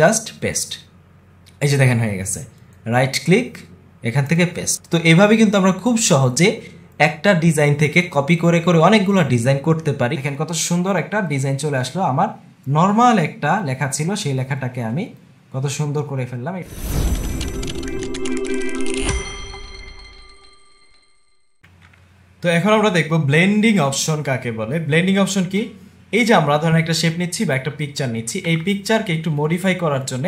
Just paste, এই যে দেখেন হয়ে গেছে, রাইট ক্লিক এখান থেকে পেস্ট। তো এভাবে কিন্তু আমরা খুব সহজে একটা ডিজাইন থেকে কপি করে করে অনেকগুলো ডিজাইন করতে পারি। এখানে কত সুন্দর একটা ডিজাইন চলে আসলো। আমার নর্মাল একটা লেখা ছিল, সেই লেখাটাকে আমি কত সুন্দর করে ফেললাম। তো এখন আমরা দেখবো ব্লেন্ডিং অপশন কাকে বলে। ব্লেন্ডিং অপশন কি? এই যে আমরা ধরেন একটা শেপ নিচ্ছি বা একটা পিকচার নিচ্ছি, এই পিকচারকে একটু মডিফাই করার জন্য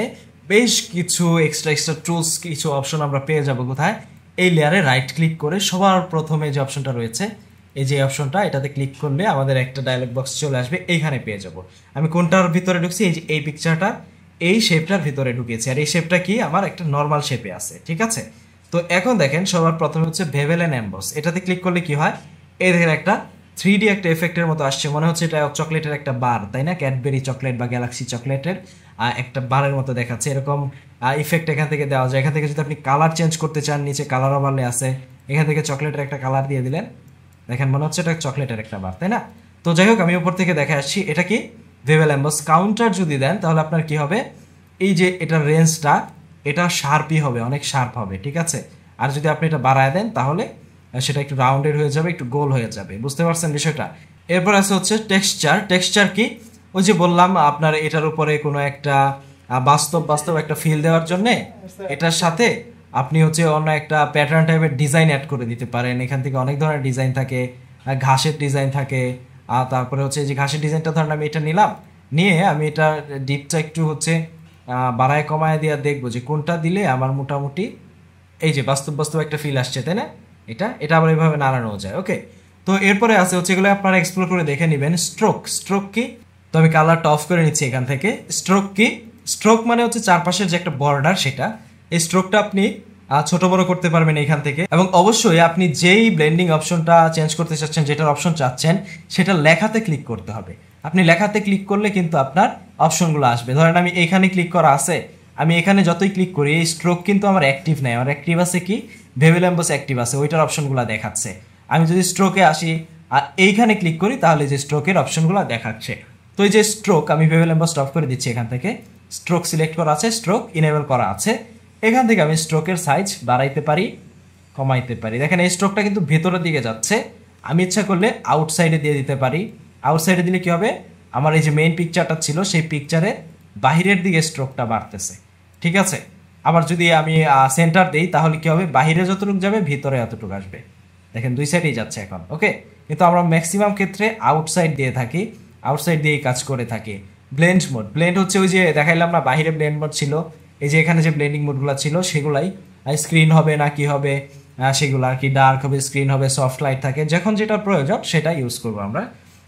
বেশ কিছু এক্সট্রা টুলস, কিছু অপশন আমরা পেয়ে যাব কোথায়? এই লেয়ারে রাইট ক্লিক করে সবার প্রথমে যে অপশনটা রয়েছে, এই যে অপশনটা, এটাতে ক্লিক করলে আমাদের একটা ডায়লগ বক্স চলে আসবে, এইখানে পেয়ে যাব। আমি কোনটার ভিতরে ঢুকছি? এই যে এই পিকচারটা, এই শেপটার ভিতরে ঢুকেছি, আর এই শেপটা কি আমার একটা নর্মাল শেপে আছে, ঠিক আছে। তো এখন দেখেন সবার প্রথমে হচ্ছে বেভেল এন্ড এমবস, এটাতে ক্লিক করলে কি হয়? এই দেখেন একটা 3D একটা এফেক্টের মতো আসছে, মনে হচ্ছে এটা চকলেটের একটা বার, তাই না? ক্যাডবেরি চকলেট বা গ্যালাক্সি চকলেটের একটা বারের মতো দেখাচ্ছে, এরকম ইফেক্ট এখান থেকে দেওয়া যায়। এখান থেকে যদি আপনি কালার চেঞ্জ করতে চান, নিচে কালার ওভারলে আছে, এখান থেকে চকলেটের একটা কালার দিয়ে দিলেন, দেখেন মনে হচ্ছে এটা চকলেটের একটা বার, তাই না? তো যাই হোক, আমি উপর থেকে দেখে আসছি, এটা কি বেভেল এমবস। কাউন্টার যদি দেন তাহলে আপনার কি হবে? এই যে এটার রেঞ্জটা, এটা শার্পই হবে, অনেক শার্প হবে, ঠিক আছে। আর যদি আপনি এটা বাড়ায় দেন তাহলে সেটা একটু রাউন্ডেড হয়ে যাবে, একটু গোল হয়ে যাবে, বুঝতে পারছেন বিষয়টা? এরপর আছে হচ্ছে টেক্সচার। টেক্সচার কি? ওই যে বললাম আপনার এটার উপরে কোনো একটা বাস্তব একটা ফিল দেওয়ার জন্য এটার সাথে আপনি হচ্ছে অন্য একটা প্যাটার্ন টাইপের ডিজাইন অ্যাড করে দিতে পারেন। এখান থেকে অনেক ধরনের ডিজাইন থাকে, ঘাসের ডিজাইন থাকে, আর তারপরে হচ্ছে যে ঘাসের ডিজাইনটা ধরেন আমি এটা নিলাম, নিয়ে আমি এটা ডিপটা একটু হচ্ছে বাড়ায় কমায় দিয়ে দেখবো যে কোনটা দিলে আমার মোটামুটি এই যে বাস্তব একটা ফিল আসছে, তাই না? এটা আবার এইভাবে নাড়ানো যায়। ওকে, তো এরপরে আছে হচ্ছে এগুলো আপনারা এক্সপ্লোর করে দেখে নেবেন। স্ট্রোক কি? তো আমি কালারটা অফ করে নিচ্ছি এখান থেকে। স্ট্রোক কি? স্ট্রোক মানে হচ্ছে চারপাশের যে একটা বর্ডার, সেটা। এই স্ট্রোকটা আপনি ছোট বড় করতে পারবেন এখান থেকে, এবং অবশ্যই আপনি যেই ব্লেন্ডিং অপশনটা চেঞ্জ করতে চাচ্ছেন, যেটার অপশন চাচ্ছেন, সেটা লেখাতে ক্লিক করতে হবে। আপনি লেখাতে ক্লিক করলে কিন্তু আপনার অপশনগুলো আসবে। ধরেন আমি এখানে ক্লিক করা আছে, আমি এখানে যতই ক্লিক করি এই স্ট্রোক কিন্তু আমার অ্যাক্টিভ নেই, আমার অ্যাক্টিভ আছে কি বেভেল এমবস অ্যাক্টিভ আছে, ওইটার অপশনগুলো দেখাচ্ছে। আমি যদি স্ট্রোকে আসি আর এইখানে ক্লিক করি তাহলে যে স্ট্রোকের অপশনগুলো দেখাচ্ছে। তো এই যে স্ট্রোক, আমি বেভেল এমবস অফ করে দিচ্ছি, এখান থেকে স্ট্রোক সিলেক্ট করা আছে, স্ট্রোক ইনেবল করা আছে। এখান থেকে আমি স্ট্রোকের সাইজ বাড়াইতে পারি, কমাইতে পারি। দেখেন এই স্ট্রোকটা কিন্তু ভেতরের দিকে যাচ্ছে, আমি ইচ্ছা করলে আউটসাইডে দিয়ে দিতে পারি। আউটসাইডে দিলে কি হবে? আমার এই যে মেইন পিকচারটা ছিল সেই পিকচারে বাহিরের দিকে স্ট্রোকটা বাড়তেছে, ঠিক আছে। আবার যদি আমি সেন্টার দেই তাহলে কি হবে? বাহিরে যতটুকু যাবে ভিতরে এতটুকু আসবে। দেখেন দুই সাইডেই যাচ্ছে এখন। ওকে, কিন্তু আমরা ম্যাক্সিমাম ক্ষেত্রে আউটসাইড দিয়ে থাকি, আউটসাইড দিয়েই কাজ করে থাকি। ব্লেন্ড মোড, ব্লেন্ড হচ্ছে ওই যে দেখাইলাম না বাহিরে ব্লেন্ড মোড ছিল, এই যে এখানে যে ব্লেন্ডিং মোডগুলো ছিল সেগুলাই। স্ক্রিন হবে না কি হবে সেগুলো আর কি, ডার্ক হবে, স্ক্রিন হবে, সফট লাইট থাকে, যখন যেটা প্রয়োজন সেটা ইউজ করবো আমরা।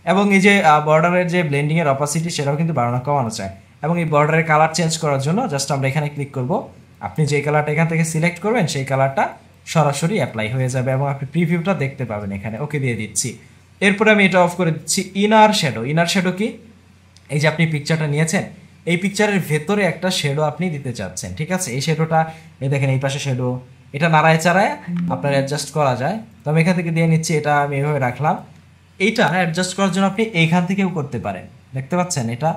এবং এই যে বর্ডারের যে ব্লেন্ডিংয়ের অপাসিটি সেটাও কিন্তু বাড়ানো কমানো চায়। এবং এই বর্ডারের কালার চেঞ্জ করার জন্য জাস্ট আমরা এখানে ক্লিক করব, আপনি যে কালারটা এখান থেকে সিলেক্ট করবেন সেই কালারটা সরাসরি অ্যাপ্লাই হয়ে যাবে এবং আপনি প্রিভিউটা দেখতে পাবেন এখানে। ওকে দিয়ে দিচ্ছি। এরপরে আমি এটা অফ করে দিচ্ছি। Inner shadow. ইনার শ্যাডো কি? এই যে আপনি পিকচারটা নিয়েছেন, এই পিকচারের ভেতরে একটা শ্যাডো আপনি দিতে চাচ্ছেন, ঠিক আছে। এই শ্যাডোটা এই দেখেন এই পাশে শ্যাডো, এটা নাড়ায় চাড়ায় আপনার অ্যাডজাস্ট করা যায়। তো আমি এখান থেকে দিয়ে নিচ্ছি, এটা আমি এভাবে রাখলাম। এইটা অ্যাডজাস্ট করার জন্য আপনি এইখান থেকেও করতে পারেন, দেখতে পাচ্ছেন এটা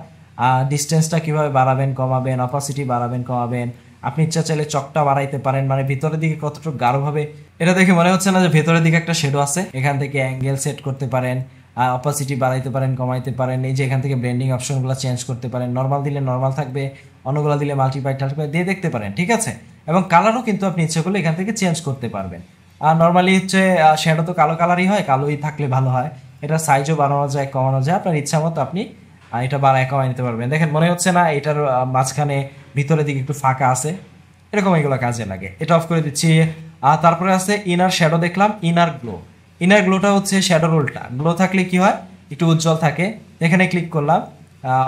ডিস্টেন্সটা কিভাবে বাড়াবেন কমাবেন, অপাসিটি বাড়াবেন কমাবেন। আপনি ইচ্ছা চাইলে চকটা বাড়াইতে পারেন, মানে ভিতরের দিকে কতটুকু গাঢ়ভাবে, এটা দেখে মনে হচ্ছে না যে ভেতরের দিকে একটা শ্যাডো আছে। এখান থেকে অ্যাঙ্গেল সেট করতে পারেন, অপাসিটি বাড়াইতে পারেন কমাইতে পারেন। এই যে এখান থেকে ব্লেন্ডিং অপশনগুলো চেঞ্জ করতে পারেন, নর্মাল দিলে নর্মাল থাকবে, অন্যগুলো দিলে মাল্টিপ্লাই দিয়ে দেখতে পারেন, ঠিক আছে। এবং কালারও কিন্তু আপনি ইচ্ছে করলে এখান থেকে চেঞ্জ করতে পারবেন। আর নর্মালি হচ্ছে শ্যাডো তো কালো কালারই হয়, কালোই থাকলে ভালো হয়। এটা সাইজও বাড়ানো যায় কমানো যায়, আপনার ইচ্ছা মতো আপনি এটা বাড়ায় কমায় নিতে পারবেন। দেখেন মনে হচ্ছে না এটার মাঝখানে ভিতরের দিকে একটু ফাঁকা আছে, এরকম এগুলো কাজে লাগে। এটা অফ করে দিচ্ছি। তারপরে আছে ইনার শ্যাডো, দেখলাম ইনার গ্লো। ইনার গ্লোটা হচ্ছে শ্যাডোর উল্টা, গ্লো থাকলে কি হয়? একটু উজ্জ্বল থাকে। এখানে ক্লিক করলাম,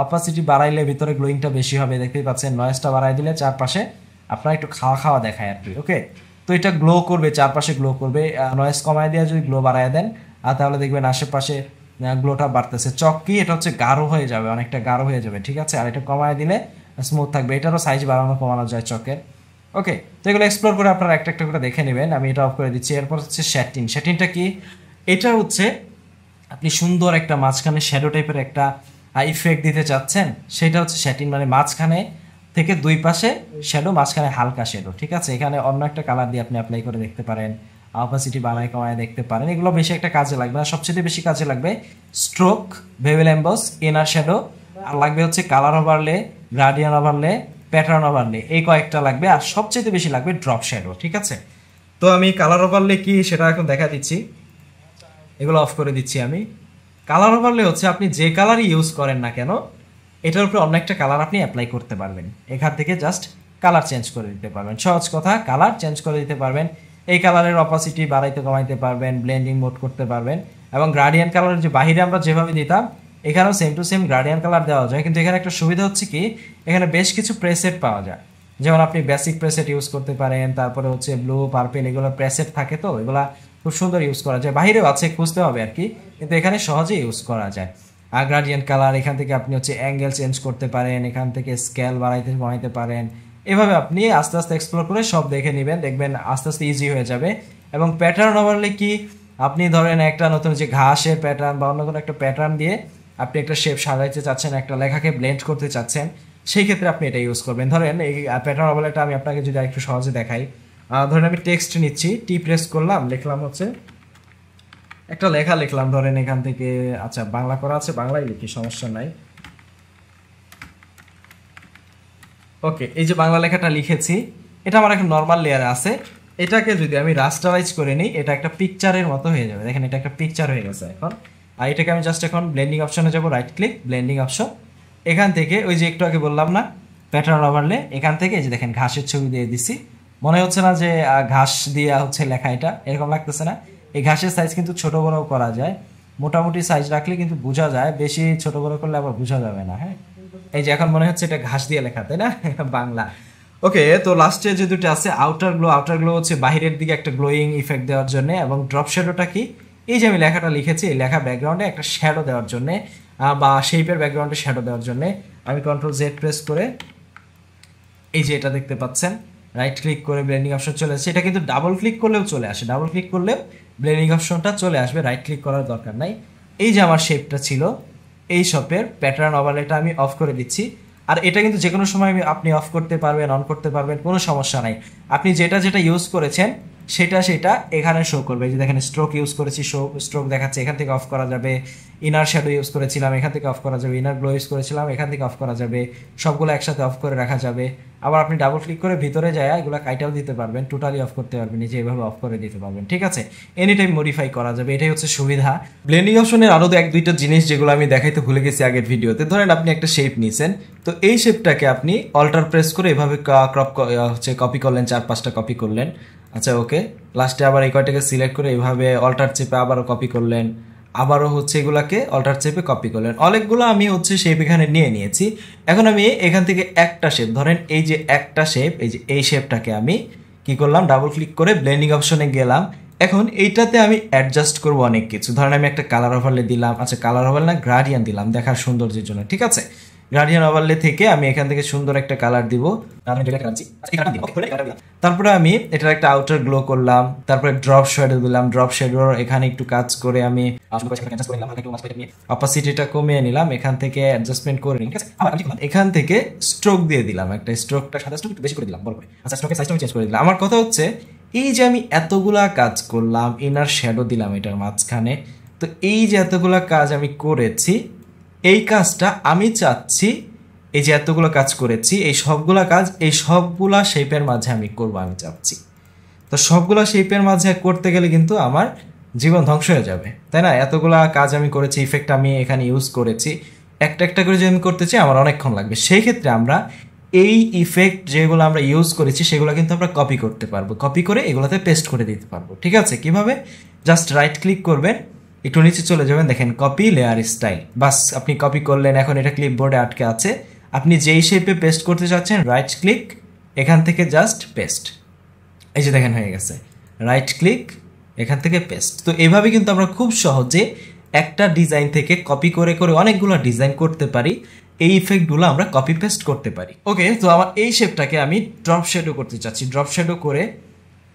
অপাসিটি বাড়াইলে ভিতরে গ্লোয়িংটা বেশি হবে, দেখতেই পাচ্ছেন। নয়েজটা বাড়াই দিলে চারপাশে আপনার একটু খাওয়া খাওয়া দেখায় আর কি। ওকে, তো এটা গ্লো করবে, চারপাশে গ্লো করবে। নয়েজ কমায় দিয়ে যদি গ্লো বাড়ায় দেন তাহলে দেখবেন আশেপাশে গ্লোটা বাড়তেছে। চক কি? এটা হচ্ছে গাঢ় হয়ে যাবে, অনেকটা গাঢ় হয়ে যাবে, ঠিক আছে। আর এটা কমায় দিলে স্মুথ থাকবে। এটারও সাইজ বাড়ানো কমানো যায় চকের। ওকে, তো এগুলো এক্সপ্লোর করে আপনারা একটা একটা করে দেখে নেবেন। আমি এটা অফ করে দিচ্ছি। এরপর হচ্ছে শ্যাটিন। শ্যাটিনটা কি? এটা হচ্ছে আপনি সুন্দর একটা মাঝখানে শ্যাডো টাইপের একটা ইফেক্ট দিতে চাচ্ছেন, সেটা হচ্ছে শ্যাটিন। মানে মাঝখানে থেকে দুই পাশে শ্যাডো, মাঝখানে হালকা শ্যাডো। ঠিক আছে, এখানে অন্য একটা কালার দিয়ে আপনি অ্যাপ্লাই করে দেখতে পারেন, অপাসিটি বাড়ায় কমায় দেখতে পারেন। এগুলো বেশি একটা কাজে লাগবে না, সবচেয়ে বেশি কাজে লাগবে stroke, bevel emboss, inner shadow, আর লাগবে হচ্ছে colour overlay, gradient overlay, pattern overlay, এই কয়েকটা লাগবে। আর সবচেয়ে বেশি লাগবে ড্রপ শ্যাডো। ঠিক আছে, তো আমি কালার ওভারলে কি সেটা এখন দেখা দিচ্ছি। এগুলো অফ করে দিচ্ছি আমি। কালার ওভারলে হচ্ছে আপনি যে কালারই ইউজ করেন না কেন, এটার উপরে অন্য একটা কালার আপনি অ্যাপ্লাই করতে পারবেন। এখান থেকে জাস্ট কালার চেঞ্জ করে দিতে পারবেন, সহজ কথা, কালার চেঞ্জ করে দিতে পারবেন। এই কালারের অপাসিটি বাড়াইতে কমাইতে পারবেন, ব্লেন্ডিং মোড করতে পারবেন। এবং গ্রাডিয়ান কালার যে বাহিরে আমরা যেভাবে দিতাম, এখানেও সেম টু সেম গ্রাডিয়ান কালার দেওয়া যায়। কিন্তু এখানে একটা সুবিধা হচ্ছে কি, এখানে বেশ কিছু প্রেসেট পাওয়া যায়। যেমন আপনি বেসিক প্রেসেট ইউজ করতে পারেন, তারপরে হচ্ছে ব্লু, পার্পেল, এগুলো প্রেসেট থাকে, তো এগুলা খুব সুন্দর ইউজ করা যায়। বাহিরেও আছে, খুঁজতে হবে আর কি, কিন্তু এখানে সহজে ইউজ করা যায়। আর গ্রাডিয়েন্ট কালার, এখান থেকে আপনি হচ্ছে অ্যাঙ্গেল চেঞ্জ করতে পারেন, এখান থেকে স্কেল বাড়াইতে কমাইতে পারেন। এভাবে আপনি আস্তে আস্তে এক্সপ্লোর করে সব দেখে নেবেন, দেখবেন আস্তে আস্তে ইজি হয়ে যাবে। এবং প্যাটার্ন ওভারলে কি, আপনি ধরেন একটা নতুন যে ঘাসের প্যাটার্ন বা অন্য কোনো একটা প্যাটার্ন দিয়ে আপনি একটা শেপ সাজাইতে চাচ্ছেন, একটা লেখাকে ব্লেন্ড করতে চাচ্ছেন, সেই ক্ষেত্রে আপনি এটা ইউজ করবেন। ধরেন এই প্যাটার্ন ওভারলেটা আমি আপনাকে যদি একটু সহজে দেখাই, ধরেন আমি টেক্সট নিচ্ছি, টি প্রেস করলাম, লিখলাম হচ্ছে একটা লেখা লিখলাম, ধরেন এখান থেকে, আচ্ছা বাংলা করা আছে, বাংলায় লিখি, সমস্যা নাই। ওকে, এই যে বাংলা লেখাটা লিখেছি, এটা আমার একটা নর্মাল লেয়ারে আছে। এটাকে যদি আমি রাস্টারাইজ করে নিই, এটা একটা পিকচারের মতো হয়ে যাবে। দেখেন এটা একটা পিকচার হয়ে গেছে এখন। আর এটাকে আমি জাস্ট এখন ব্লেন্ডিং অপশনে যাব, রাইট ক্লিক, ব্লেন্ডিং অপশন। এখান থেকে ওই যে একটু আগে বললাম না প্যাটার্ন ওভারলে, এখান থেকে এই যে দেখেন ঘাসের ছবি দিয়ে দিছি। মনে হচ্ছে না যে ঘাস দিয়ে হচ্ছে লেখা, এটা এরকম লাগতেছে না? এই ঘাসের সাইজ কিন্তু ছোট বড় করা যায়, মোটামুটি সাইজ রাখলে কিন্তু বোঝা যায়, বেশি ছোট বড় করলে আবার বোঝা যাবে না। হ্যাঁ, এই যে এখন মনে হচ্ছে এটা ঘাস দিয়ে লেখা, তাই না? বাংলা। ওকে, তো লাস্টে যে দুটো আছে, আউটার গ্লো, আউটার গ্লো হচ্ছে বাহিরের দিকে একটা গ্লোয়িং ইফেক্ট দেওয়ার জন্য। এবং ড্রপ শ্যাডোটা কি, এই যে আমি লেখাটা লিখেছি, এই লেখা ব্যাকগ্রাউন্ডে একটা শ্যাডো দেওয়ার জন্য, বা শেপের ব্যাকগ্রাউন্ডে শ্যাডো দেওয়ার জন্য। আমি কন্ট্রোল জেড প্রেস করে এই যে এটা দেখতে পাচ্ছেন, রাইট ক্লিক করে ব্লেন্ডিং অপশন চলে আসছে। এটা কিন্তু ডাবল ক্লিক করলেও চলে আসে, ডাবল ক্লিক করলেও ব্লেন্ডিং অপশনটা চলে আসবে, রাইট ক্লিক করার দরকার নাই। এই যে আমার শেপটা ছিল, এই শেপের প্যাটার্ন ওভারলেটা আমি অফ করে দিচ্ছি। আর এটা কিন্তু যে কোনো সময় আপনি অফ করতে পারবেন, অন করতে পারবেন, কোনো সমস্যা নাই। আপনি যেটা যেটা ইউজ করেছেন সেটা এখানে শো করবে। যে দেখেন স্ট্রোক ইউজ করেছি, স্ট্রোক দেখাচ্ছে, এখান থেকে অফ করা যাবে। ইনার শ্যাডো ইউজ করেছিলাম, এখান থেকে অফ করা যাবে। ইনার গ্লো ইউজ করেছিলাম, এখান থেকে অফ করা যাবে। সবগুলো একসাথে অফ করে রাখা যাবে। আবার আপনি ডাবল ক্লিক করে ভিতরে যায় এগুলো কাইটাও দিতে পারবেন, টোটালি অফ করতে পারবেন, নিজে এভাবে অফ করে দিতে পারবেন। ঠিক আছে, এনি টাইম মডিফাই করা যাবে, এটাই হচ্ছে সুবিধা। ব্লেন্ডিং অপশনের আরও এক দুইটা জিনিস যেগুলো আমি দেখাইতে ভুলে গেছি আগের ভিডিওতে। ধরেন আপনি একটা শেপ নিয়েছেন, তো এই শেপটাকে আপনি অল্টার প্রেস করে এভাবে কপি করলেন, 4-5টা কপি করলেন। আচ্ছা ওকে, লাস্টে আবার এই কয়টাকে সিলেক্ট করে এইভাবে অল্টার চেপে আবারও কপি করলেন, আবারও হচ্ছে এগুলাকে অল্টার চেপে কপি করলেন। অনেকগুলো আমি হচ্ছে শেপ এখানে নিয়ে নিয়েছি। এখন আমি এখান থেকে একটা শেপ, ধরেন এই যে একটা শেপ, এই যে এই শেপটাকে আমি কি করলাম, ডাবল ক্লিক করে ব্লেন্ডিং অপশনে গেলাম। এখন এইটাতে আমি অ্যাডজাস্ট করবো অনেক কিছু। ধরেন আমি একটা কালার ওভারলে দিলাম, আচ্ছা কালার ওভারলে না, গ্রাডিয়ান দিলাম দেখার সৌন্দর্যের জন্য। ঠিক আছে, গ্রাডিয়ান ওভারলে থেকে আমি এখান থেকে সুন্দর একটা কালার দিব। তারপরে আমি এটার একটা আউটার গ্লো করলাম, তারপরে ড্রপ শ্যাডো দিলাম। ড্রপ শ্যাডোর এখানে একটু কাজ করে আমি অপাসিটিটা কমিয়ে নিলাম, এখান থেকে অ্যাডজাস্টমেন্ট করে নিলাম। এখান থেকে স্ট্রোক দিয়ে দিলাম, একটা স্ট্রোকটা সাদা স্ট্রোক একটু বেশি করে দিলাম, বড় করে। আচ্ছা স্ট্রোকের সাইজটা আমি চেঞ্জ করে দিলাম। আমার কথা হচ্ছে এই যে আমি এতগুলা কাজ করলাম, ইনার শ্যাডো দিলাম এটার মাঝখানে, তো এই যে এতগুলা কাজ আমি করেছি, এই কাজটা আমি চাচ্ছি, এই যে এতগুলো কাজ করেছি, এই সবগুলা কাজ এই সবগুলা শেপের মাঝে আমি করবো, আমি চাচ্ছি। তো সবগুলা শেপের মাঝে করতে গেলে কিন্তু আমার জীবন ধ্বংস হয়ে যাবে, তাই না? এতগুলা কাজ আমি করেছি, ইফেক্ট আমি এখানে ইউজ করেছি, একটা একটা করে যদি আমি করতে চাই আমার অনেকক্ষণ লাগবে। সেই ক্ষেত্রে আমরা এই ইফেক্ট যেগুলো আমরা ইউজ করেছি সেগুলো কিন্তু আমরা কপি করতে পারবো, কপি করে এগুলোতে পেস্ট করে দিতে পারবো। ঠিক আছে, কিভাবে? জাস্ট রাইট ক্লিক করবেন, একটু নিচে চলে যাবেন, দেখেন কপি লেয়ার স্টাইল, বাস আপনি কপি করলেন। এখন এটা ক্লিপবোর্ডে আটকে আছে, আপনি যেই শেপে পেস্ট করতে চাচ্ছেন রাইট ক্লিক, এখান থেকে জাস্ট পেস্ট, এই যে দেখেন হয়ে গেছে, রাইট ক্লিক, এখান থেকে পেস্ট। তো এভাবে কিন্তু আমরা খুব সহজে একটা ডিজাইন থেকে কপি করে করে অনেকগুলো ডিজাইন করতে পারি। এই ইফেক্টগুলো আমরা কপি পেস্ট করতে পারি। ওকে, তো আমার এই শেপটাকে আমি ড্রপ শ্যাডো করতে চাচ্ছি। ড্রপ শ্যাডো করে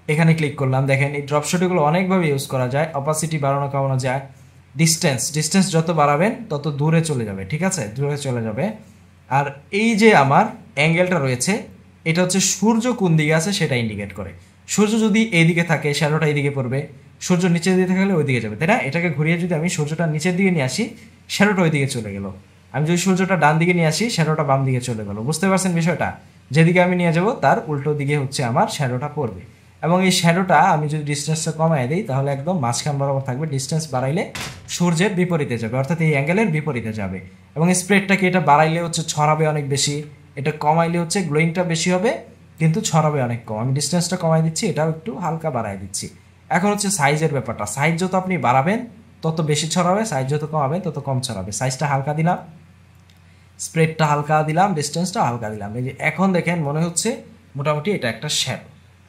এখানে ক্লিক করলাম, দেখেন এই ড্রপ শ্যাডোগুলো অনেকভাবে ইউজ করা যায়। অপাসিটি বাড়ানো কমানো যায়, ডিস্টেন্স যত বাড়াবেন তত দূরে চলে যাবে। ঠিক আছে, দূরে চলে যাবে। আর এই যে আমার অ্যাঙ্গেলটা রয়েছে এটা হচ্ছে সূর্য কোন দিকে আছে সেটা ইন্ডিকেট করে। সূর্য যদি এইদিকে থাকে শ্যাডোটা এইদিকে পড়বে, সূর্য নিচের দিকে থাকলে ওই দিকে যাবে, তাই না? এটাকে ঘুরিয়ে যদি আমি সূর্যটা নিচের দিকে নিয়ে আসি শ্যাডোটা ওই দিকে চলে গেল, আমি যদি সূর্যটা ডান দিকে নিয়ে আসি শ্যাডোটা বাম দিকে চলে গেল। বুঝতে পারছেন বিষয়টা? যেদিকে আমি নিয়ে যাব তার উল্টো দিকে হচ্ছে আমার শ্যাডোটা পড়বে। এবং এই শ্যাডোটা আমি যদি ডিস্টেন্সটা কমায় দিই তাহলে একদম মাঝখান বরাবর থাকবে, ডিস্টেন্স বাড়াইলে সূর্যের বিপরীতে যাবে, অর্থাৎ এই অ্যাঙ্গেলের বিপরীতে যাবে। এবং স্প্রেডটাকে এটা বাড়াইলে হচ্ছে ছড়াবে অনেক বেশি, এটা কমাইলে হচ্ছে গ্লোয়িংটা বেশি হবে কিন্তু ছড়াবে অনেক কম। আমি ডিস্টেন্সটা কমাই দিচ্ছি, এটাও একটু হালকা বাড়াই দিচ্ছি। এখন হচ্ছে সাইজের ব্যাপারটা, সাইজ যত আপনি বাড়াবেন তত বেশি ছড়াবে, সাইজ যত কমাবেন তত কম ছড়াবে। সাইজটা হালকা দিলাম, স্প্রেডটা হালকা দিলাম, ডিস্টেন্সটা হালকা দিলাম। এই যে এখন দেখেন মনে হচ্ছে মোটামুটি এটা একটা শ্যাডো,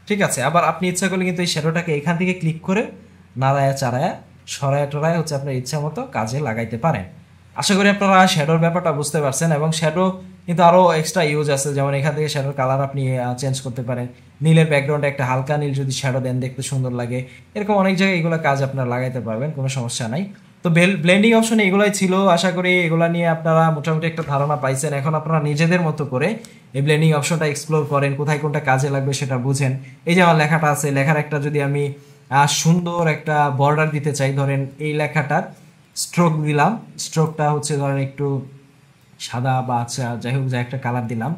ঠিক আছে? আবার আপনি ইচ্ছা করলে কিন্তু এই শ্যাডোটাকে এখান থেকে ক্লিক করে নাড়ায়া চাড়ায়া সরায়া টরায়া হচ্ছে আপনার ইচ্ছা মতো কাজে লাগাইতে পারেন। আশা করি আপনারা শ্যাডোর ব্যাপারটা বুঝতে পারছেন। এবং শ্যাডো কিন্তু আরও এক্সট্রা ইউজ আছে, যেমন এখান থেকে শ্যাডোর কালার আপনি চেঞ্জ করতে পারেন। নীলের ব্যাকগ্রাউন্ডে একটা হালকা নীল যদি শ্যাডো দেন দেখতে সুন্দর লাগে, এরকম অনেক জায়গায় এগুলো কাজ আপনারা লাগাইতে পারবেন, কোনো সমস্যা নাই। তো ব্লেন্ডিং অপশনে এগুলোই ছিল। আশা করি এগুলো নিয়ে আপনারা মোটামুটি একটা ধারণা পাইছেন। এখন আপনারা নিজেদের মতো করে এই ব্লেন্ডিং অপশনটা এক্সপ্লোর করেন, কোথায় কোনটা কাজে লাগবে সেটা বুঝেন। এই যে আমার লেখাটা আছে, লেখার একটা যদি আমি সুন্দর একটা বর্ডার দিতে চাই, ধরেন এই লেখাটার স্ট্রোক দিলাম, স্ট্রোকটা হচ্ছে ধরেন একটু সাদা বা আচ্ছা যাই হোক, যা একটা কালার দিলাম,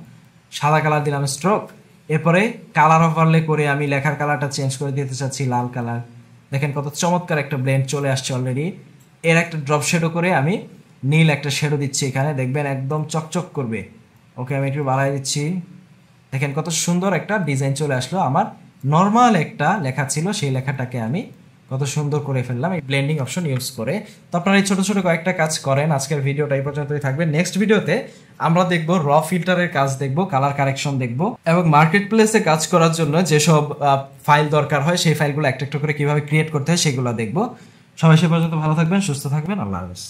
সাদা কালার দিলাম স্ট্রোক। এরপরে কালার ওভারলে করে আমি লেখার কালারটা চেঞ্জ করে দিতে চাচ্ছি লাল কালার। দেখেন কত চমৎকার একটা ব্লেন্ড চলে আসছে অলরেডি। এর একটা ড্রপ শেডো করে আমি নীল একটা শেডো দিচ্ছি এখানে, দেখবেন একদম চকচক করবে। ওকে, আমি একটু বাড়াই দিচ্ছি, দেখেন কত সুন্দর একটা ডিজাইন চলে আসলো। আমার নর্মাল একটা লেখা ছিল সেই লেখাটাকে আমি কত সুন্দর করে ফেললাম এই ব্লেন্ডিং অপশন ইউজ করে। তো আপনারা এই ছোট ছোট কয়েকটা কাজ করেন। আজকের ভিডিওটা এই পর্যন্তই থাকবে। নেক্সট ভিডিওতে আমরা দেখব র ফিল্টারের কাজ, দেখব কালার কারেকশন দেখব, এবং মার্কেট প্লেসে কাজ করার জন্য যেসব ফাইল দরকার হয় সেই ফাইলগুলো একটা একটা করে কিভাবে ক্রিয়েট করতে হয় সেগুলো দেখব। সবাই সে পর্যন্ত ভালো থাকবেন, সুস্থ থাকবেন, আল্লাহ হাফেজ।